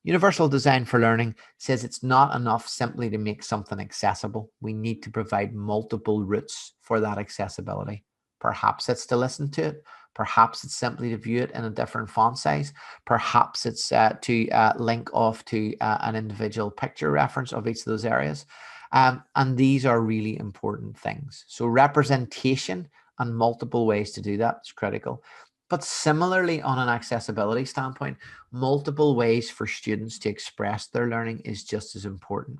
S3: Universal Design for Learning says it's not enough simply to make something accessible. We need to provide multiple routes for that accessibility. Perhaps it's to listen to it. Perhaps it's simply to view it in a different font size. Perhaps it's to link off to an individual picture reference of each of those areas. And these are really important things. So representation and multiple ways to do that is critical. But similarly, on an accessibility standpoint, multiple ways for students to express their learning is just as important.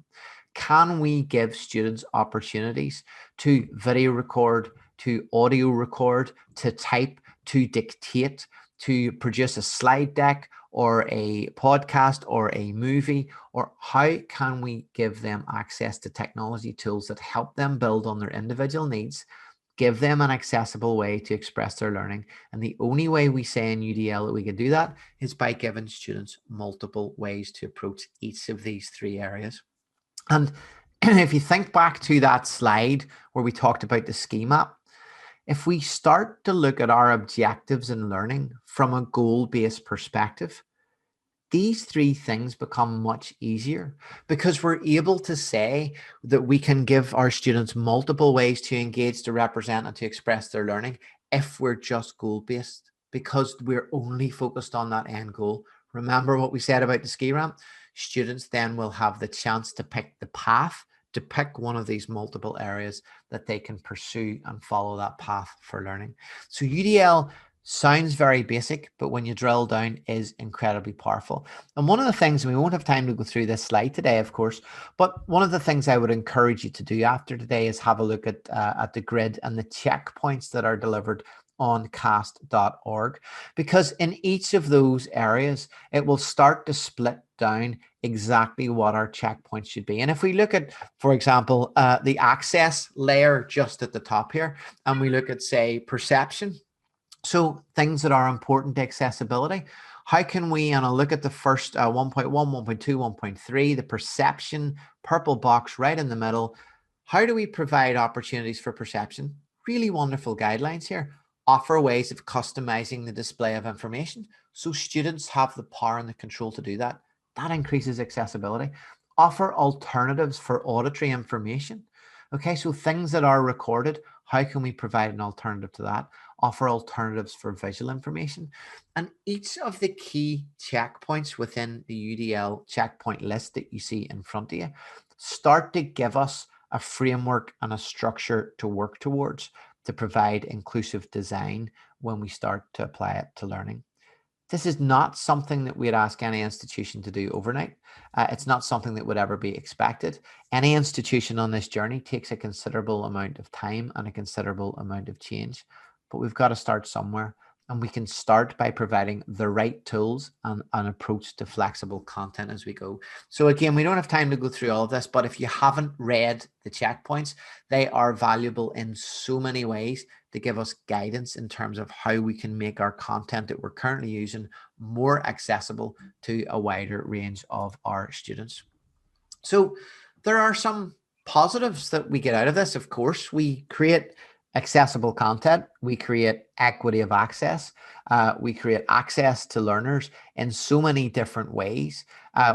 S3: Can we give students opportunities to video record, to audio record, to type, to dictate, to produce a slide deck or a podcast or a movie? Or how can we give them access to technology tools that help them build on their individual needs, give them an accessible way to express their learning? And the only way we say in UDL that we can do that is by giving students multiple ways to approach each of these three areas. And if you think back to that slide where we talked about the schema, if we start to look at our objectives in learning from a goal-based perspective, these three things become much easier because we're able to say that we can give our students multiple ways to engage, to represent, and to express their learning if we're just goal-based, because we're only focused on that end goal. Remember what we said about the ski ramp? Students then will have the chance to pick the path, to pick one of these multiple areas that they can pursue and follow that path for learning. So UDL sounds very basic, but when you drill down is incredibly powerful. And one of the things, and we won't have time to go through this slide today, of course, but one of the things I would encourage you to do after today is have a look at the grid and the checkpoints that are delivered on cast.org, because in each of those areas, it will start to split down exactly what our checkpoints should be. And if we look at, for example, the access layer just at the top here, and we look at, say, perception, so things that are important to accessibility, how can we, and I'll look at the first 1.1, 1.2, 1.3, the perception, purple box right in the middle. How do we provide opportunities for perception? Really wonderful guidelines here. Offer ways of customizing the display of information so students have the power and the control to do that. That increases accessibility. Offer alternatives for auditory information. Okay, so things that are recorded, how can we provide an alternative to that? Offer alternatives for visual information. And each of the key checkpoints within the UDL checkpoint list that you see in front of you start to give us a framework and a structure to work towards to provide inclusive design when we start to apply it to learning. This is not something that we'd ask any institution to do overnight. It's not something that would ever be expected. Any institution on this journey takes a considerable amount of time and a considerable amount of change, but we've got to start somewhere. And we can start by providing the right tools and an approach to flexible content as we go. So again, we don't have time to go through all of this, but if you haven't read the checkpoints, they are valuable in so many ways to give us guidance in terms of how we can make our content that we're currently using more accessible to a wider range of our students. So there are some positives that we get out of this. Of course, we create accessible content, we create equity of access, we create access to learners in so many different ways.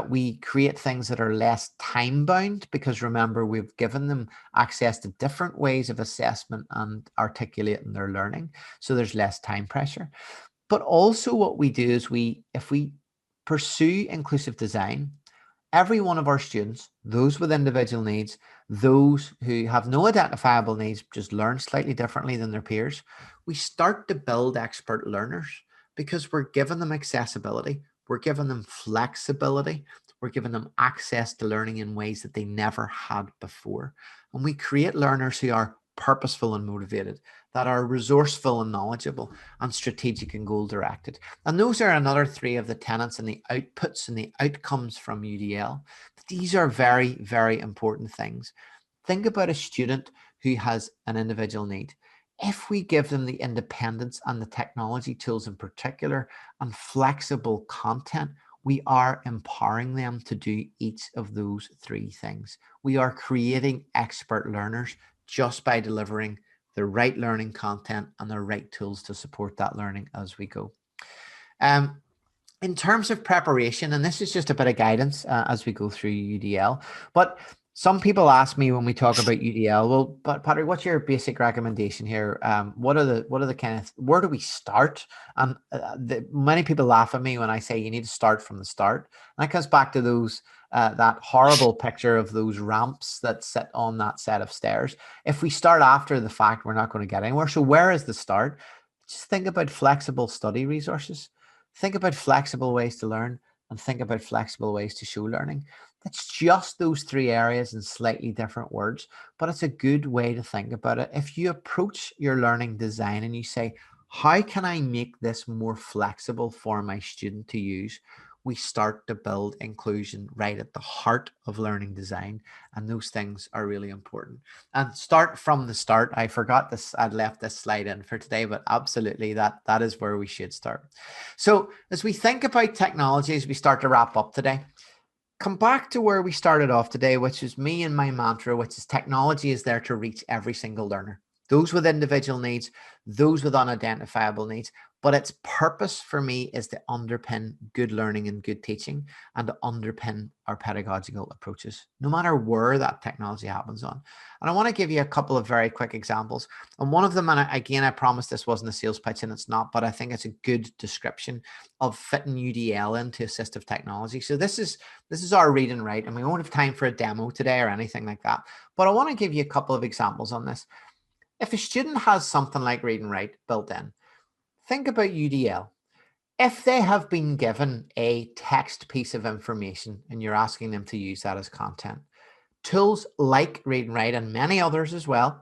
S3: We create things that are less time bound, because remember, we've given them access to different ways of assessment and articulating their learning, so there's less time pressure. But also what we do is if we pursue inclusive design, every one of our students, those with individual needs, those who have no identifiable needs, just learn slightly differently than their peers, we start to build expert learners because we're giving them accessibility, we're giving them flexibility, we're giving them access to learning in ways that they never had before. And we create learners who are purposeful and motivated, that are resourceful and knowledgeable, and strategic and goal directed. And those are another three of the tenets and the outputs and the outcomes from UDL. These are very, very important things. Think about a student who has an individual need. If we give them the independence and the technology tools in particular and flexible content, we are empowering them to do each of those three things. We are creating expert learners just by delivering the right learning content and the right tools to support that learning as we go. In terms of preparation, and this is just a bit of guidance as we go through UDL, but some people ask me when we talk about UDL, well, but Patrick, what's your basic recommendation here? What are the kind of, where do we start? And many people laugh at me when I say you need to start from the start. And that comes back to those that horrible picture of those ramps that sit on that set of stairs. If we start after the fact, we're not going to get anywhere. So where is the start? just think about flexible study resources. Think about flexible ways to learn, and think about flexible ways to show learning. It's just those three areas in slightly different words, but it's a good way to think about it. If you approach your learning design and you say, how can I make this more flexible for my student to use? We start to build inclusion right at the heart of learning design. And those things are really important. And start from the start. I forgot this, I'd left this slide in for today, but absolutely that is where we should start. So as we think about technology, as we start to wrap up today, come back to where we started off today, which is me and my mantra, which is technology is there to reach every single learner. Those with individual needs, those with unidentifiable needs. But its purpose for me is to underpin good learning and good teaching, and to underpin our pedagogical approaches, no matter where that technology happens on. And I want to give you a couple of very quick examples. And one of them, and again, I promise this wasn't a sales pitch and it's not, but I think it's a good description of fitting UDL into assistive technology. So this is our read and write, and we won't have time for a demo today or anything like that. But I want to give you a couple of examples on this. If a student has something like read and write built in, think about UDL. If they have been given a text piece of information and you're asking them to use that as content, tools like Read and Write and many others as well,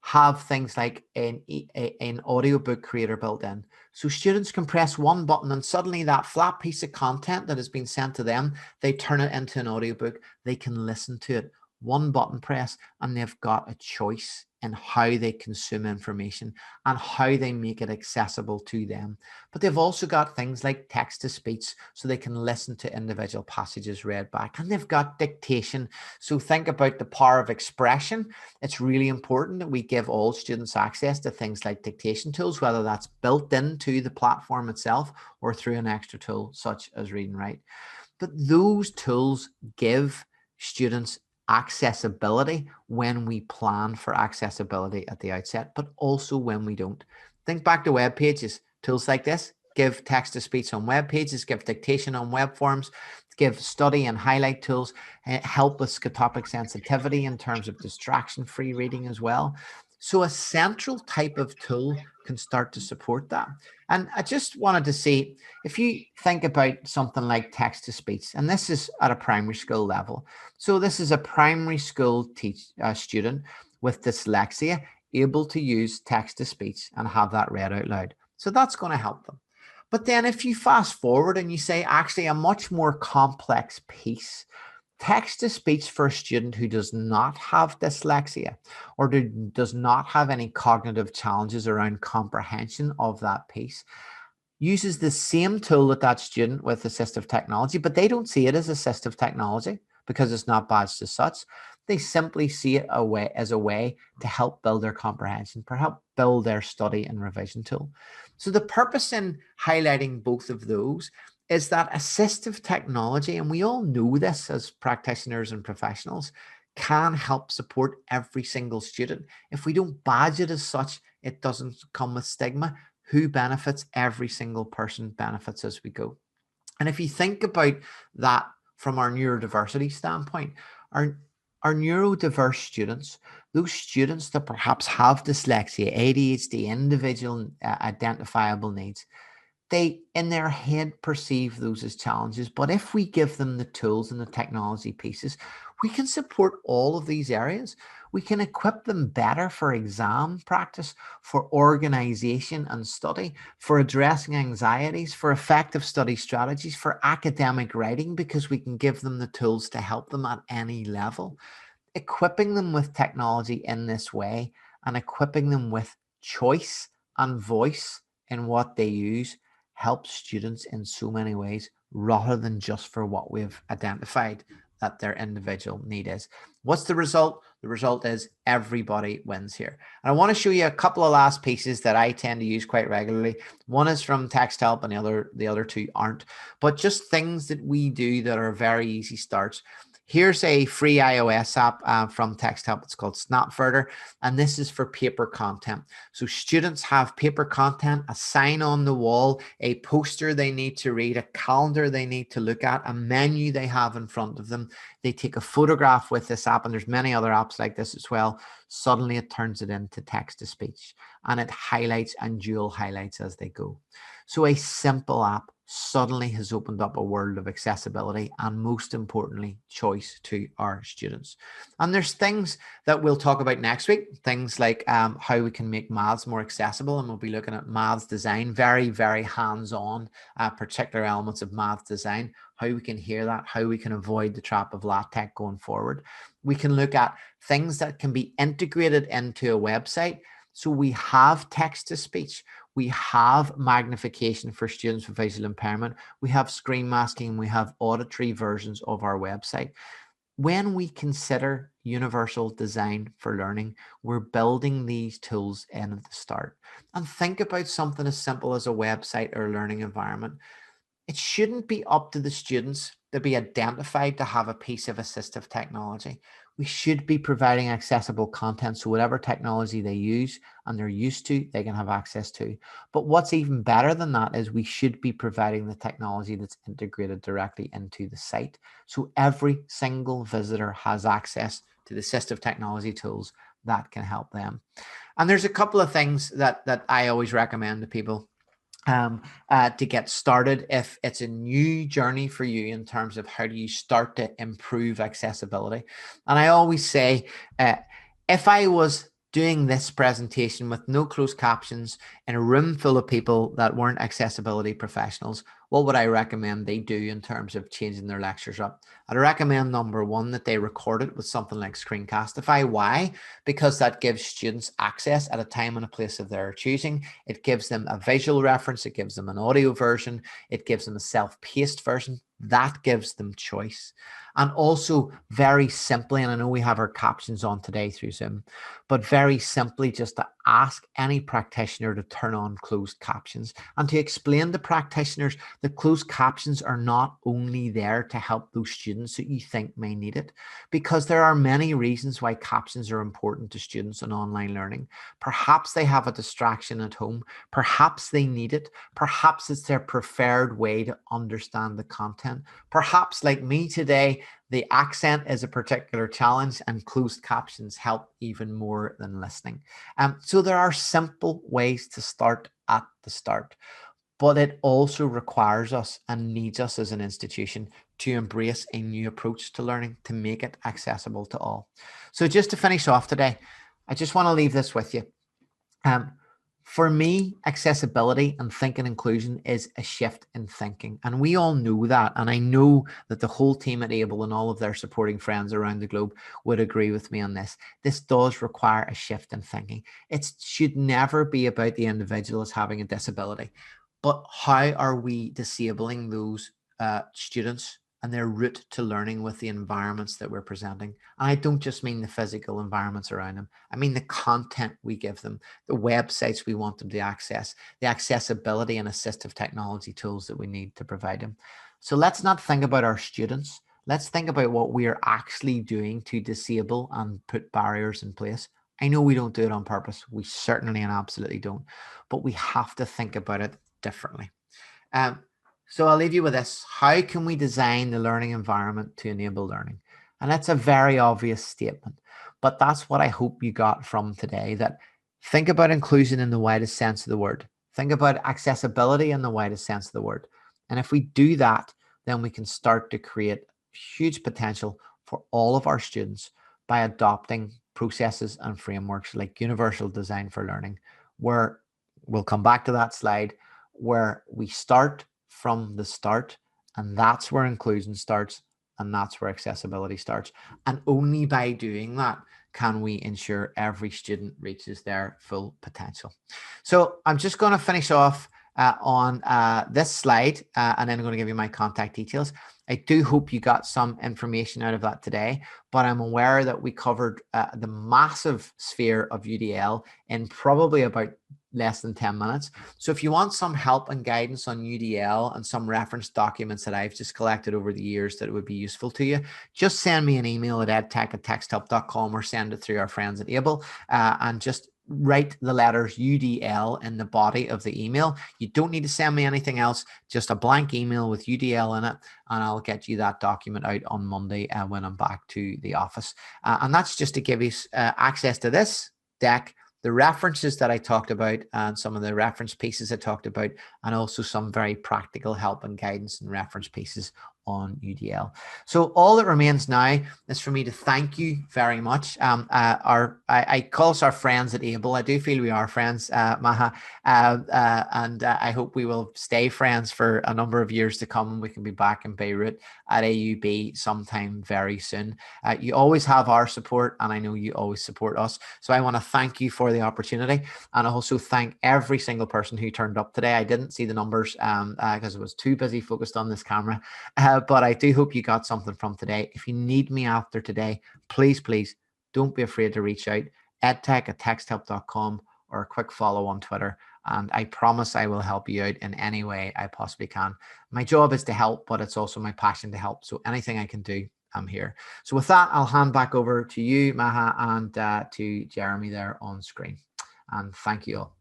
S3: have things like an audiobook creator built in. So students can press one button and suddenly that flat piece of content that has been sent to them, they turn it into an audiobook. They can listen to it. One button press, and they've got a choice in how they consume information and how they make it accessible to them. But they've also got things like text to speech, so they can listen to individual passages read back, and they've got dictation. So think about the power of expression. It's really important that we give all students access to things like dictation tools, whether that's built into the platform itself or through an extra tool such as Read and Write. But those tools give students accessibility when we plan for accessibility at the outset, but also when we don't. Think back to web pages. Tools like this give text to speech on web pages, give dictation on web forms, give study and highlight tools, help with scotopic sensitivity in terms of distraction-free reading as well. So a central type of tool can start to support that. And I just wanted to see, if you think about something like text to speech, and this is at a primary school level. So this is a primary school student with dyslexia able to use text to speech and have that read out loud. So that's going to help them. But then if you fast forward and you say, actually a much more complex piece, text to speech for a student who does not have dyslexia or does not have any cognitive challenges around comprehension of that piece, uses the same tool that that student with assistive technology, but they don't see it as assistive technology because it's not badged as such. They simply see it as a way to help build their comprehension, to help build their study and revision tool. So the purpose in highlighting both of those is that assistive technology, and we all know this as practitioners and professionals, can help support every single student. If we don't badge it as such, it doesn't come with stigma. Who benefits? Every single person benefits as we go. And if you think about that from our neurodiversity standpoint, our neurodiverse students, those students that perhaps have dyslexia, ADHD, individual identifiable needs, they in their head perceive those as challenges. But if we give them the tools and the technology pieces, we can support all of these areas. We can equip them better for exam practice, for organization and study, for addressing anxieties, for effective study strategies, for academic writing, because we can give them the tools to help them at any level. Equipping them with technology in this way and equipping them with choice and voice in what they use helps students in so many ways, rather than just for what we've identified that their individual need is. What's the result? The result is everybody wins here. And I want to show you a couple of last pieces that I tend to use quite regularly. One is from Text Help and the other two aren't, but just things that we do that are very easy starts. Here's a free iOS app from Text Help. It's called Snapfurter, and this is for paper content. So students have paper content, a sign on the wall, a poster they need to read, a calendar they need to look at, a menu they have in front of them. They take a photograph with this app, and there's many other apps like this as well. suddenly it turns it into text to speech, and it highlights and dual highlights as they go. So a simple app suddenly has opened up a world of accessibility and, most importantly, choice to our students. And there's things that we'll talk about next week, things like how we can make maths more accessible, and we'll be looking at maths design, very, very hands-on, particular elements of maths design, how we can hear that, how we can avoid the trap of LaTeX going forward. We can look at things that can be integrated into a website. So we have text to speech, we have magnification for students with visual impairment, we have screen masking, we have auditory versions of our website. When we consider universal design for learning, we're building these tools in at the start. And think about something as simple as a website or a learning environment. It shouldn't be up to the students to be identified to have a piece of assistive technology. We should be providing accessible content, so whatever technology they use and they're used to, they can have access to. But what's even better than that is we should be providing the technology that's integrated directly into the site, so every single visitor has access to the assistive technology tools that can help them. And there's a couple of things that I always recommend to people to get started if it's a new journey for you in terms of how do you start to improve accessibility. And I always say, if I was doing this presentation with no closed captions in a room full of people that weren't accessibility professionals, what would I recommend they do in terms of changing their lectures up? I'd recommend, number one, that they record it with something like Screencastify. Why? Because that gives students access at a time and a place of their choosing. It gives them a visual reference. It gives them an audio version. It gives them a self-paced version. That gives them choice. And also, very simply, and I know we have our captions on today through Zoom, but very simply just to ask any practitioner to turn on closed captions and to explain to practitioners that closed captions are not only there to help those students that you think may need it, because there are many reasons why captions are important to students in online learning. Perhaps they have a distraction at home, perhaps they need it, perhaps it's their preferred way to understand the content, perhaps like me today, the accent is a particular challenge and closed captions help even more than listening. So there are simple ways to start at the start, but it also requires us and needs us as an institution to embrace a new approach to learning to make it accessible to all. So just to finish off today, I just want to leave this with you. For me, accessibility and thinking inclusion is a shift in thinking. And we all know that. And I know that the whole team at AUB and all of their supporting friends around the globe would agree with me on this. This does require a shift in thinking. It should never be about the individual as having a disability. But how are we disabling those students and their route to learning with the environments that we're presenting? And I don't just mean the physical environments around them. I mean the content we give them, the websites we want them to access, the accessibility and assistive technology tools that we need to provide them. So let's not think about our students. Let's think about what we are actually doing to disable and put barriers in place. I know we don't do it on purpose. We certainly and absolutely don't. But we have to think about it differently. So I'll leave you with this. How can we design the learning environment to enable learning? And that's a very obvious statement, but that's what I hope you got from today, that think about inclusion in the widest sense of the word. Think about accessibility in the widest sense of the word. And if we do that, then we can start to create huge potential for all of our students by adopting processes and frameworks like universal design for learning, where we'll come back to that slide, where we start from the start, and that's where inclusion starts, and that's where accessibility starts. And only by doing that can we ensure every student reaches their full potential. So I'm just going to finish off on this slide, and then I'm going to give you my contact details. I do hope you got some information out of that today, but I'm aware that we covered the massive sphere of UDL in probably about less than 10 minutes. So if you want some help and guidance on UDL and some reference documents that I've just collected over the years that would be useful to you, just send me an email at edtech@texthelp.com or send it through our friends at AUB, and just write the letters UDL in the body of the email. You don't need to send me anything else, just a blank email with UDL in it, and I'll get you that document out on Monday when I'm back to the office. And that's just to give you access to this deck, the references that I talked about, and some of the reference pieces I talked about, and also some very practical help and guidance and reference pieces on UDL. So all that remains now is for me to thank you very much. I call us our friends at AUB. I do feel we are friends, Maha, and I hope we will stay friends for a number of years to come. We can be back in Beirut at AUB sometime very soon. You always have our support, and I know you always support us. So I want to thank you for the opportunity, and I also thank every single person who turned up today. I didn't see the numbers because I was too busy focused on this camera. But I do hope you got something from today. If you need me after today, please don't be afraid to reach out, edtech@texthelp.com, or a quick follow on Twitter. And I promise I will help you out in any way I possibly can. My job is to help, but it's also my passion to help. So anything I can do, I'm here. So with that, I'll hand back over to you, Maha, and to Jeremy there on screen. And thank you all.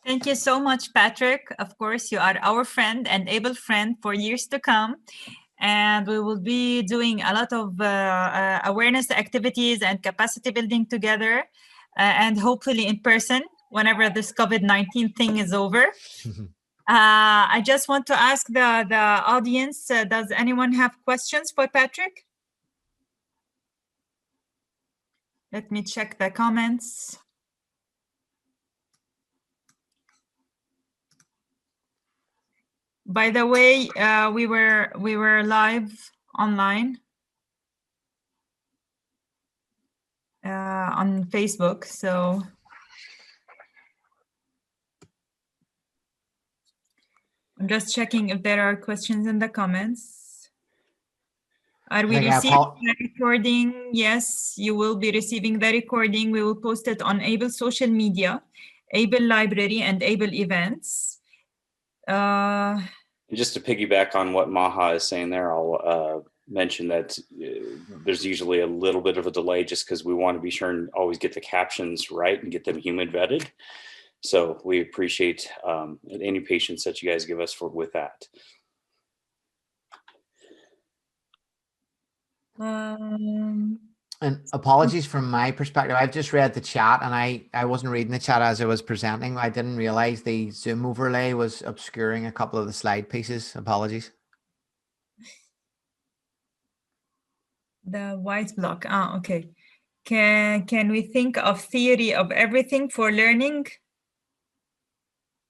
S1: Thank you so much, Patrick. Of course, you are our friend and able friend for years to come. And we will be doing a lot of awareness activities and capacity building together, and hopefully in person whenever this COVID-19 thing is over. I just want to ask the audience, does anyone have questions for Patrick? Let me check the comments. By the way, we were live online on Facebook, so I'm just checking if there are questions in the comments. Are we receiving the recording? Yes, you will be receiving the recording. We will post it on AUB social media, AUB library, and AUB events.
S2: Just to piggyback on what Maha is saying there, I'll mention that there's usually a little bit of a delay just because we want to be sure and always get the captions right and get them human vetted. So we appreciate any patience that you guys give us with that.
S3: And apologies from my perspective. I've just read the chat, and I wasn't reading the chat as I was presenting. I didn't realize the Zoom overlay was obscuring a couple of the slide pieces. Apologies.
S1: The white block. Okay. Can we think of theory of everything for learning?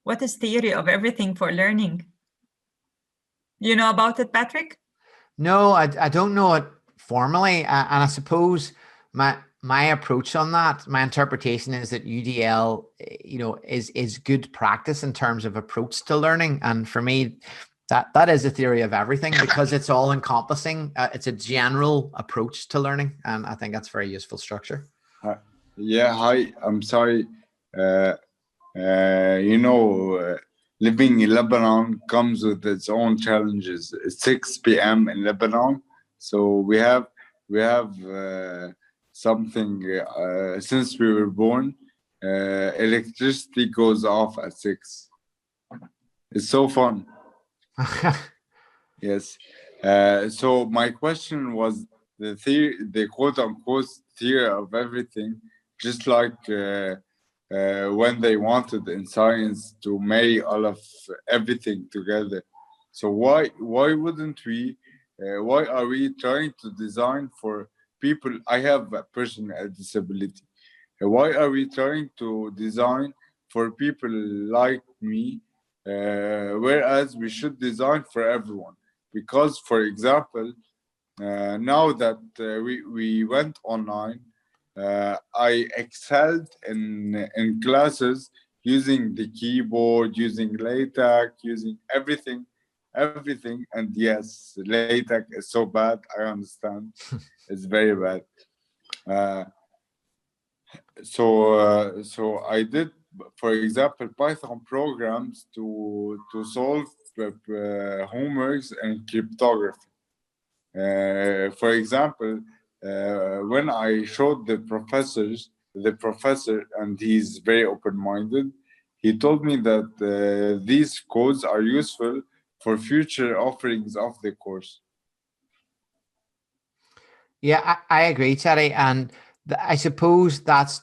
S1: What is theory of everything for learning? You know about it, Patrick?
S3: No, I don't know it formally, and I suppose my approach on that, my interpretation is that UDL, is good practice in terms of approach to learning, and for me, that is a theory of everything because it's all encompassing. It's a general approach to learning, and I think that's very useful structure.
S4: Yeah, hi. I'm sorry. Living in Lebanon comes with its own challenges. It's 6 p.m. in Lebanon. So we have something since we were born. Electricity goes off at 6. It's so fun. Yes. So my question was the quote unquote theory of everything, just like when they wanted in science to marry all of everything together. So why wouldn't we? Why are we trying to design for people? I have a personal disability. Why are we trying to design for people like me, whereas we should design for everyone? Because, for example, now that we went online, I excelled in classes using the keyboard, using LaTeX, using everything. And yes, LaTeX is so bad. I understand, it's very bad. So I did, for example, Python programs to solve homeworks and cryptography. For example, when I showed the professors the professor, and he's very open-minded. He told me that these codes are useful for future offerings of the course.
S3: Yeah, I agree, Teddy. And I suppose that's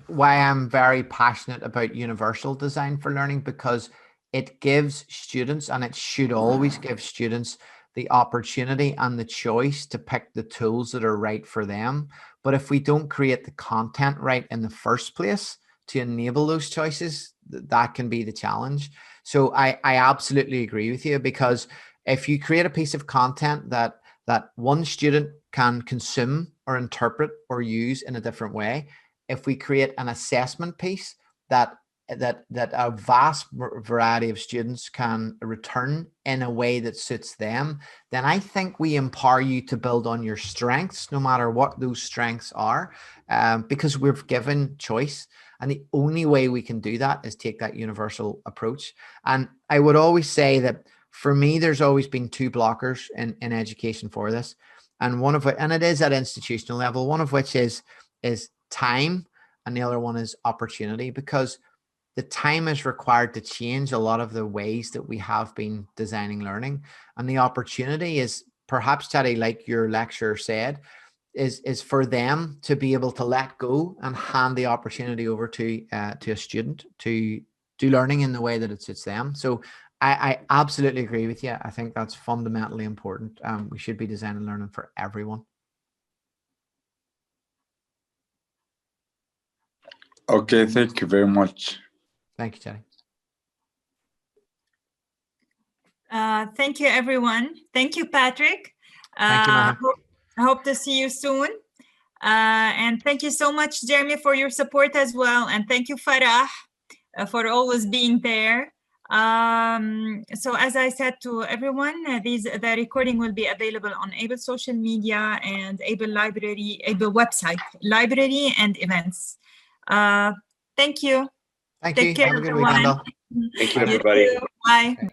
S3: why I'm very passionate about universal design for learning, because it gives students, and it should always give students, the opportunity and the choice to pick the tools that are right for them. But if we don't create the content right in the first place to enable those choices, that can be the challenge. So I absolutely agree with you, because if you create a piece of content that one student can consume or interpret or use in a different way, if we create an assessment piece that a vast variety of students can return in a way that suits them, then I think we empower you to build on your strengths, no matter what those strengths are, because we've given choice. And the only way we can do that is take that universal approach. And I would always say that for me, there's always been two blockers in education for this. And one of it, and it is at institutional level, one of which is time, and the other one is opportunity, because the time is required to change a lot of the ways that we have been designing learning. And the opportunity is perhaps, Teddy, like your lecturer said, is for them to be able to let go and hand the opportunity over to a student to do learning in the way that it suits them. So I absolutely agree with you. I think that's fundamentally important. We should be designing learning for everyone.
S4: Okay, thank you very much.
S3: Thank you, Teddy.
S1: Thank you, everyone. Thank you, Patrick.
S3: Thank you, Maha.
S1: I hope to see you soon. And thank you so much, Jeremy, for your support as well. And thank you, Farah, for always being there. So as I said to everyone, the recording will be available on AUB social media and AUB library, AUB website, library and events. Thank you.
S3: Thank
S1: Take
S3: you.
S1: care,
S3: Have a good
S1: everyone.
S3: weekend, all.
S2: Thank you, everybody.
S1: Bye.